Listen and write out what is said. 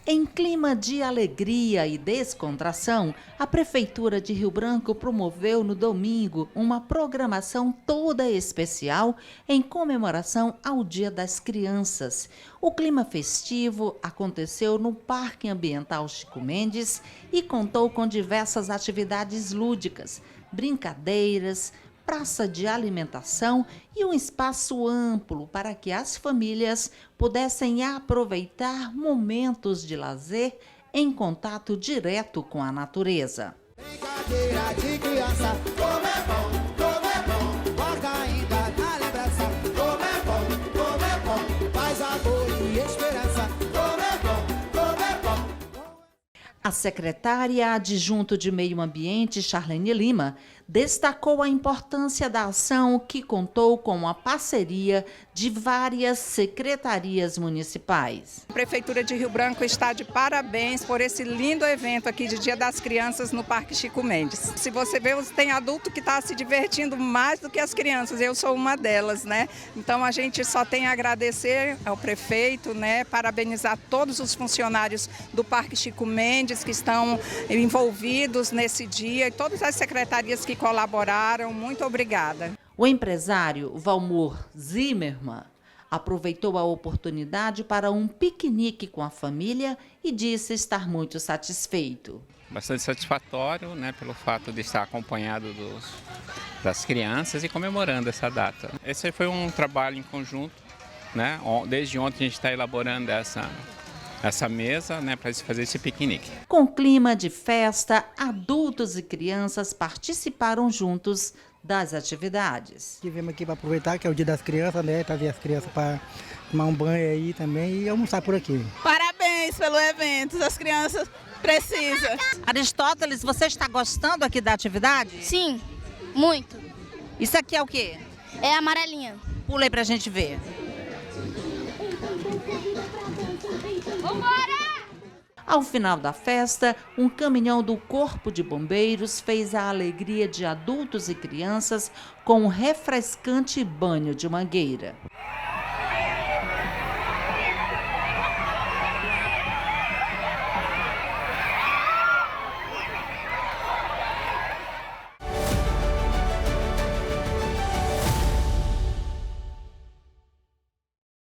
Em clima de alegria e descontração, a Prefeitura de Rio Branco promoveu no domingo uma programação toda especial em comemoração ao Dia das Crianças. O clima festivo aconteceu no Parque Ambiental Chico Mendes e contou com diversas atividades lúdicas, brincadeiras, praça de alimentação e um espaço amplo para que as famílias pudessem aproveitar momentos de lazer em contato direto com a natureza. Brincadeira de criança, como é bom, guarda ainda na lembrança, como é bom, paz, amor e esperança, como é bom. A secretária adjunto de Meio Ambiente, Charlene Lima, destacou a importância da ação que contou com a parceria de várias secretarias municipais. A Prefeitura de Rio Branco está de parabéns por esse lindo evento aqui de Dia das Crianças no Parque Chico Mendes. Se você vê, tem adulto que está se divertindo mais do que as crianças, eu sou uma delas, né? Então a gente só tem a agradecer ao prefeito, né? Parabenizar todos os funcionários do Parque Chico Mendes que estão envolvidos nesse dia e todas as secretarias que colaboraram, muito obrigada. O empresário Valmor Zimmermann aproveitou a oportunidade para um piquenique com a família e disse estar muito satisfeito. Bastante satisfatório, né, pelo fato de estar acompanhado das crianças e comemorando essa data. Esse foi um trabalho em conjunto, né? Desde ontem a gente está elaborando essa mesa, né, para fazer esse piquenique. Com clima de festa, adultos e crianças participaram juntos das atividades. Viemos aqui para aproveitar que é o Dia das Crianças, né? Trazer as crianças para tomar um banho aí também e almoçar por aqui. Parabéns pelo evento, as crianças precisam. Aristóteles, você está gostando aqui da atividade? Sim, muito. Isso aqui é o quê? É amarelinha. Pula aí pra gente ver. Ao final da festa, um caminhão do Corpo de Bombeiros fez a alegria de adultos e crianças com um refrescante banho de mangueira.